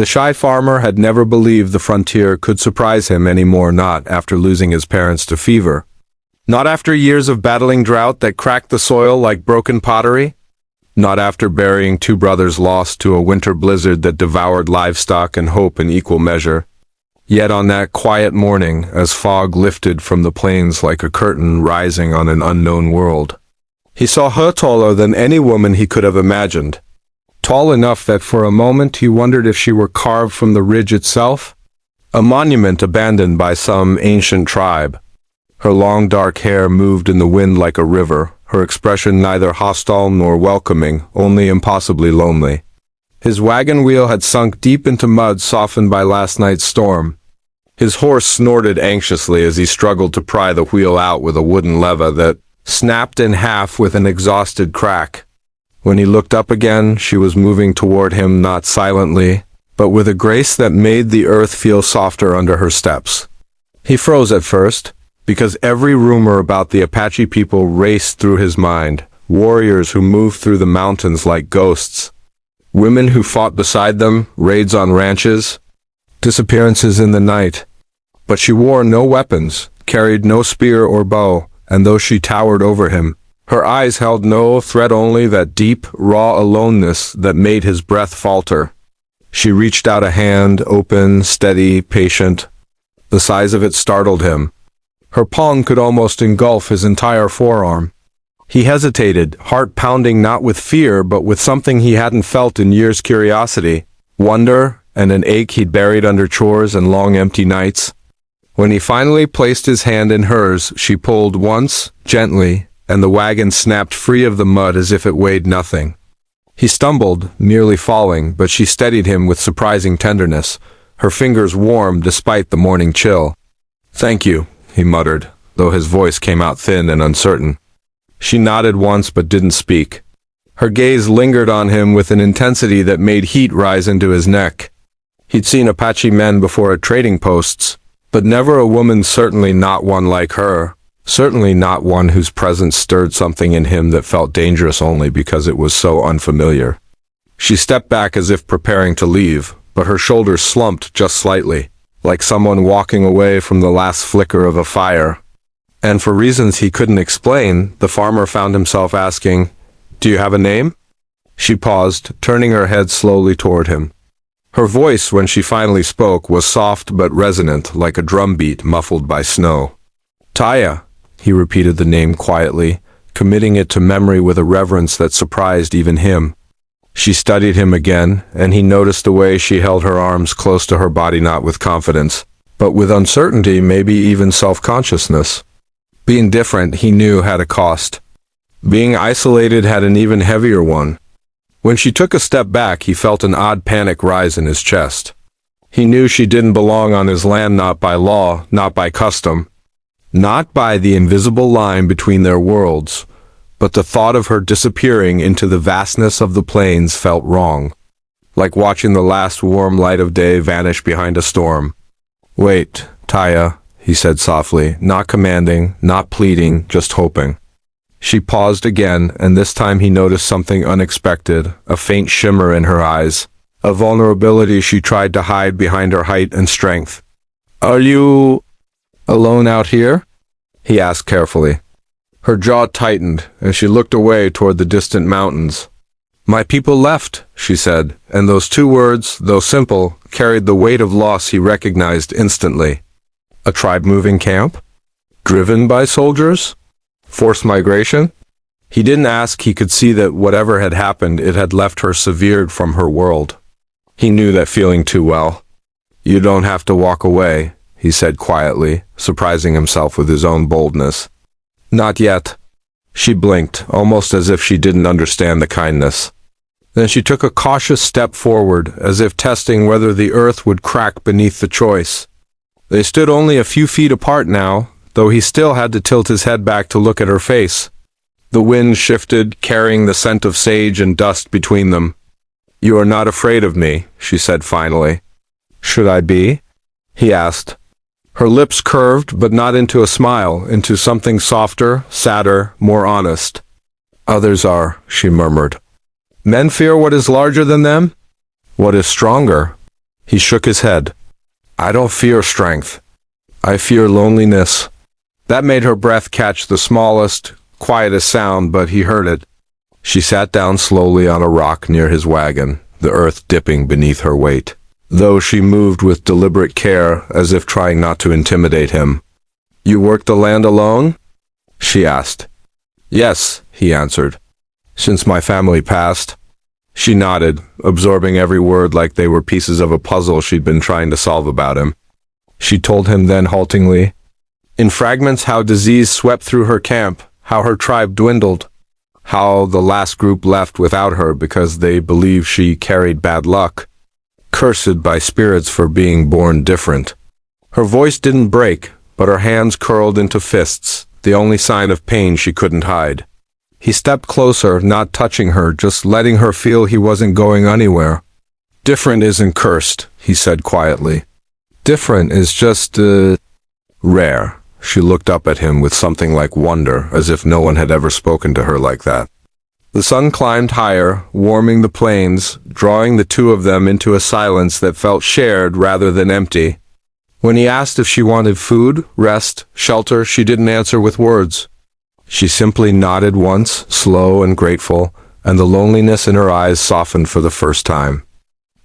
The shy farmer had never believed the frontier could surprise him anymore, not after losing his parents to fever. Not after years of battling drought that cracked the soil like broken pottery. Not after burying two brothers lost to a winter blizzard that devoured livestock and hope in equal measure. Yet on that quiet morning, as fog lifted from the plains like a curtain rising on an unknown world, he saw her taller than any woman he could have imagined. Tall enough that for a moment he wondered if she were carved from the ridge itself, a monument abandoned by some ancient tribe. Her long dark hair moved in the wind like a river, her expression neither hostile nor welcoming, only impossibly lonely. His wagon wheel had sunk deep into mud softened by last night's storm. His horse snorted anxiously as he struggled to pry the wheel out with a wooden lever that snapped in half with an exhausted crack. When he looked up again, she was moving toward him, not silently, but with a grace that made the earth feel softer under her steps. He froze at first, because every rumor about the Apache people raced through his mind, warriors who moved through the mountains like ghosts, women who fought beside them, raids on ranches, disappearances in the night. But she wore no weapons, carried no spear or bow, and though she towered over him, her eyes held no threat, only that deep, raw aloneness that made his breath falter. She reached out a hand, open, steady, patient. The size of it startled him. Her palm could almost engulf his entire forearm. He hesitated, heart pounding not with fear but with something he hadn't felt in years: curiosity, wonder, and an ache he'd buried under chores and long empty nights. When he finally placed his hand in hers, she pulled once, gently, and the wagon snapped free of the mud as if it weighed nothing. He stumbled, nearly falling, but she steadied him with surprising tenderness, her fingers warm despite the morning chill. "Thank you," he muttered, though his voice came out thin and uncertain. She nodded once but didn't speak. Her gaze lingered on him with an intensity that made heat rise into his neck. He'd seen Apache men before at trading posts, but never a woman, certainly not one like her. Certainly not one whose presence stirred something in him that felt dangerous only because it was so unfamiliar. She stepped back as if preparing to leave, but her shoulders slumped just slightly, like someone walking away from the last flicker of a fire. And for reasons he couldn't explain, the farmer found himself asking, "Do you have a name?" She paused, turning her head slowly toward him. Her voice, when she finally spoke, was soft but resonant, like a drumbeat muffled by snow. "Taya," he repeated the name quietly, committing it to memory with a reverence that surprised even him. She studied him again, and he noticed the way she held her arms close to her body, not with confidence, but with uncertainty, maybe even self-consciousness. Being different, he knew, had a cost. Being isolated had an even heavier one. When she took a step back, he felt an odd panic rise in his chest. He knew she didn't belong on his land, not by law, not by custom, not by the invisible line between their worlds, but the thought of her disappearing into the vastness of the plains felt wrong, like watching the last warm light of day vanish behind a storm. "Wait, Taya," he said softly, not commanding, not pleading, just hoping. She paused again, and this time he noticed something unexpected, a faint shimmer in her eyes, a vulnerability she tried to hide behind her height and strength. "Are you alone out here?" he asked carefully. Her jaw tightened, and she looked away toward the distant mountains. "My people left," she said, and those two words, though simple, carried the weight of loss he recognized instantly. A tribe moving camp? Driven by soldiers? Forced migration? He didn't ask. He could see that whatever had happened, it had left her severed from her world. He knew that feeling too well. "You don't have to walk away," he said quietly, surprising himself with his own boldness. "Not yet." She blinked, almost as if she didn't understand the kindness. Then she took a cautious step forward, as if testing whether the earth would crack beneath the choice. They stood only a few feet apart now, though he still had to tilt his head back to look at her face. The wind shifted, carrying the scent of sage and dust between them. "You are not afraid of me," she said finally. "Should I be?" he asked. Her lips curved, but not into a smile, into something softer, sadder, more honest. "Others are," she murmured. "Men fear what is larger than them? What is stronger?" He shook his head. I don't fear strength. I fear loneliness. That made her breath catch the smallest, quietest sound, but he heard it. She sat down slowly on a rock near his wagon, the earth dipping beneath her weight, though she moved with deliberate care, as if trying not to intimidate him. You work the land alone? She asked. Yes, he answered. Since my family passed. She nodded, absorbing every word like they were pieces of a puzzle she'd been trying to solve about him. She told him then haltingly, in fragments, how disease swept through her camp, how her tribe dwindled, how the last group left without her because they believed she carried bad luck, cursed by spirits for being born different. Her voice didn't break, but her hands curled into fists, the only sign of pain she couldn't hide. He stepped closer, not touching her, just letting her feel he wasn't going anywhere. Different isn't cursed, he said quietly. Different is just, rare. She looked up at him with something like wonder, as if no one had ever spoken to her like that. The sun climbed higher, warming the plains, drawing the two of them into a silence that felt shared rather than empty. When he asked if she wanted food, rest, shelter, she didn't answer with words. She simply nodded once, slow and grateful, and the loneliness in her eyes softened for the first time.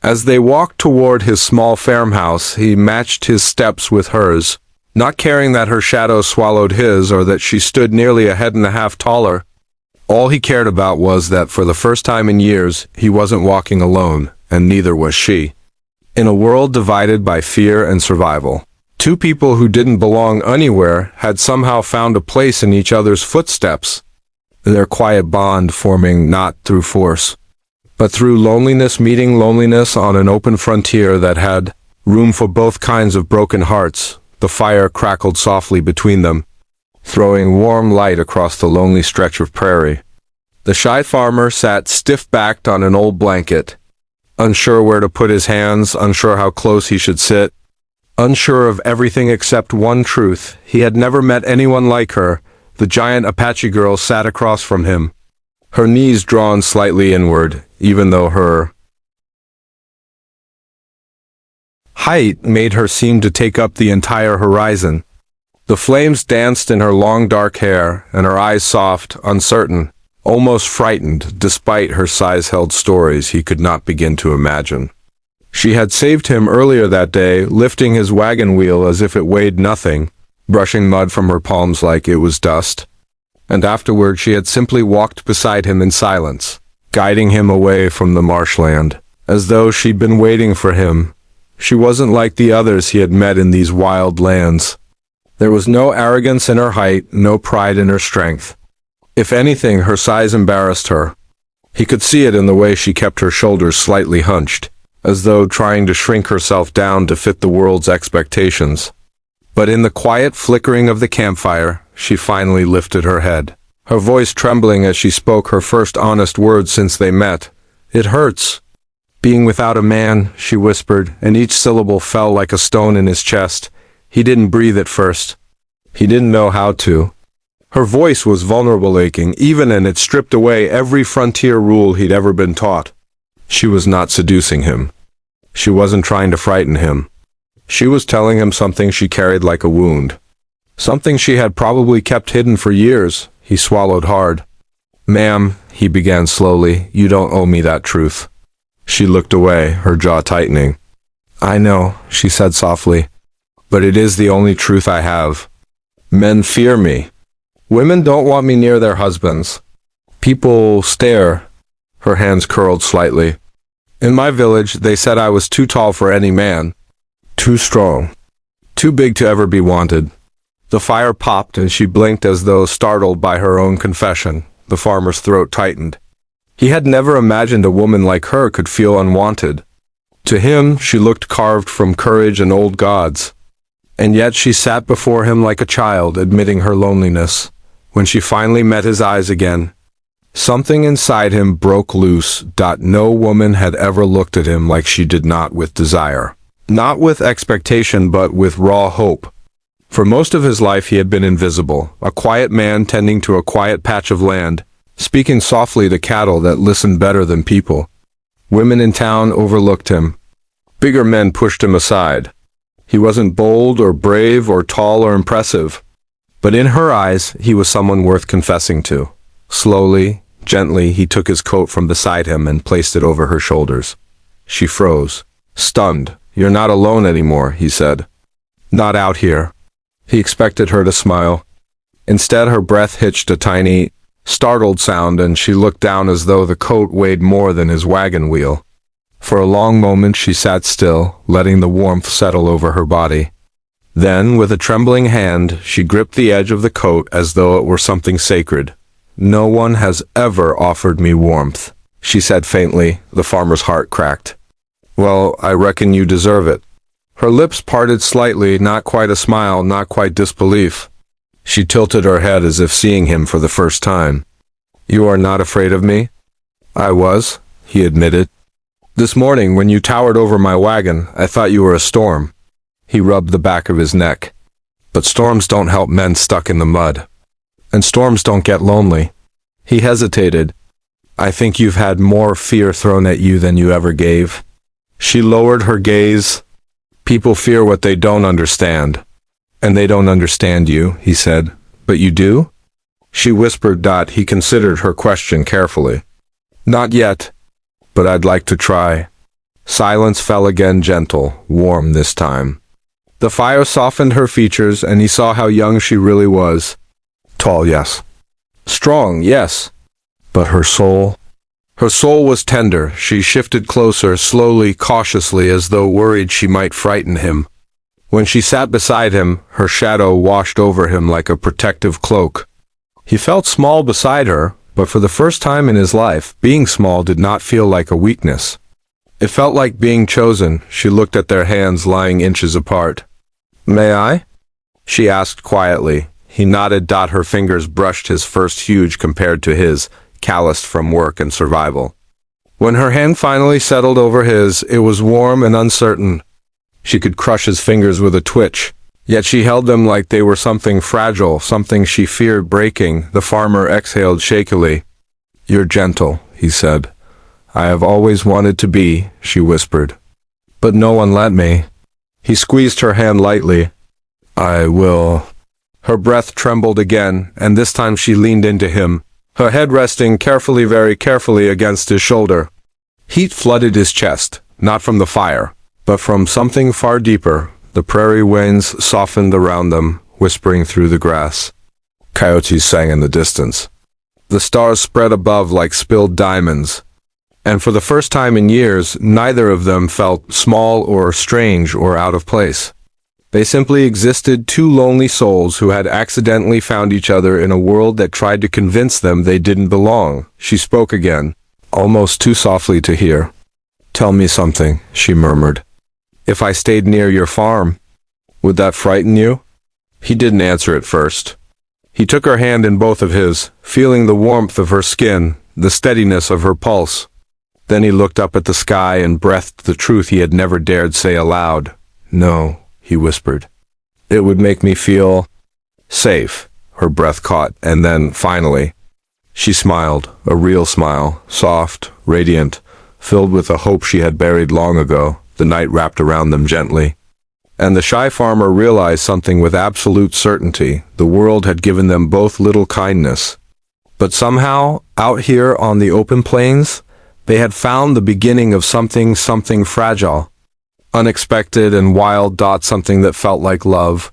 As they walked toward his small farmhouse, he matched his steps with hers, not caring that her shadow swallowed his or that she stood nearly a head and a half taller. All he cared about was that for the first time in years, he wasn't walking alone, and neither was she. In a world divided by fear and survival, two people who didn't belong anywhere had somehow found a place in each other's footsteps, their quiet bond forming not through force, but through loneliness meeting loneliness on an open frontier that had room for both kinds of broken hearts. The fire crackled softly between them, throwing warm light across the lonely stretch of prairie. The shy farmer sat stiff-backed on an old blanket, unsure where to put his hands, unsure how close he should sit, unsure of everything except one truth. He had never met anyone like her. The giant Apache girl sat across from him, her knees drawn slightly inward, even though her height made her seem to take up the entire horizon. The flames danced in her long dark hair, and her eyes soft, uncertain, almost frightened, despite her size held stories he could not begin to imagine. She had saved him earlier that day, lifting his wagon wheel as if it weighed nothing, brushing mud from her palms like it was dust. And afterward she had simply walked beside him in silence, guiding him away from the marshland, as though she'd been waiting for him. She wasn't like the others he had met in these wild lands. There was no arrogance in her height, no pride in her strength. If anything, her size embarrassed her. He could see it in the way she kept her shoulders slightly hunched, as though trying to shrink herself down to fit the world's expectations. But in the quiet flickering of the campfire, she finally lifted her head, her voice trembling as she spoke her first honest words since they met. It hurts. Being without a man, she whispered, and each syllable fell like a stone in his chest. He didn't breathe at first. He didn't know how to. Her voice was vulnerable aching, even, and it stripped away every frontier rule he'd ever been taught. She was not seducing him. She wasn't trying to frighten him. She was telling him something she carried like a wound. Something she had probably kept hidden for years. He swallowed hard. Ma'am, he began slowly, you don't owe me that truth. She looked away, her jaw tightening. I know, she said softly, but it is the only truth I have. Men fear me. Women don't want me near their husbands. People stare. Her hands curled slightly. In my village, they said I was too tall for any man. Too strong. Too big to ever be wanted. The fire popped and she blinked as though startled by her own confession. The farmer's throat tightened. He had never imagined a woman like her could feel unwanted. To him, she looked carved from courage and old gods. And yet she sat before him like a child, admitting her loneliness. When she finally met his eyes again, something inside him broke loose. No woman had ever looked at him like she did, not with desire. Not with expectation, but with raw hope. For most of his life he had been invisible, a quiet man tending to a quiet patch of land, speaking softly to cattle that listened better than people. Women in town overlooked him. Bigger men pushed him aside. He wasn't bold or brave or tall or impressive, but in her eyes, he was someone worth confessing to. Slowly, gently, he took his coat from beside him and placed it over her shoulders. She froze, stunned. "You're not alone anymore," he said. "Not out here." He expected her to smile. Instead, her breath hitched a tiny, startled sound, and she looked down as though the coat weighed more than his wagon wheel. For a long moment she sat still, letting the warmth settle over her body. Then, with a trembling hand, she gripped the edge of the coat as though it were something sacred. "No one has ever offered me warmth," she said faintly. The farmer's heart cracked. "Well, I reckon you deserve it." Her lips parted slightly, not quite a smile, not quite disbelief. She tilted her head as if seeing him for the first time. "You are not afraid of me?" "I was," he admitted. "This morning, when you towered over my wagon, I thought you were a storm." He rubbed the back of his neck. "But storms don't help men stuck in the mud. And storms don't get lonely." He hesitated. "I think you've had more fear thrown at you than you ever gave." She lowered her gaze. "People fear what they don't understand." "And they don't understand you," he said. "But you do?" She whispered. He considered her question carefully. "Not yet. But I'd like to try." Silence fell again, gentle, warm this time. The fire softened her features, and he saw how young she really was. Tall, yes. Strong, yes. But her soul? Her soul was tender. She shifted closer, slowly, cautiously, as though worried she might frighten him. When she sat beside him, her shadow washed over him like a protective cloak. He felt small beside her, but for the first time in his life, being small did not feel like a weakness. It felt like being chosen. She looked at their hands lying inches apart. "May I?" she asked quietly. He nodded. Her fingers brushed his first, huge compared to his, calloused from work and survival. When her hand finally settled over his, it was warm and uncertain. She could crush his fingers with a twitch. Yet she held them like they were something fragile, something she feared breaking. The farmer exhaled shakily. "You're gentle," he said. "I have always wanted to be," she whispered. "But no one let me." He squeezed her hand lightly. "I will." Her breath trembled again, and this time she leaned into him, her head resting carefully, very carefully against his shoulder. Heat flooded his chest, not from the fire, but from something far deeper. The prairie winds softened around them, whispering through the grass. Coyotes sang in the distance. The stars spread above like spilled diamonds. And for the first time in years, neither of them felt small or strange or out of place. They simply existed, two lonely souls who had accidentally found each other in a world that tried to convince them they didn't belong. She spoke again, almost too softly to hear. "Tell me something," she murmured. "If I stayed near your farm, would that frighten you?" He didn't answer at first. He took her hand in both of his, feeling the warmth of her skin, the steadiness of her pulse. Then he looked up at the sky and breathed the truth he had never dared say aloud. "No," he whispered. "It would make me feel safe." Her breath caught, and then, finally, she smiled, a real smile, soft, radiant, filled with a hope she had buried long ago. The night wrapped around them gently. And the shy farmer realized something with absolute certainty. The world had given them both little kindness. But somehow, out here on the open plains, they had found the beginning of something fragile, unexpected and wild. Something that felt like love.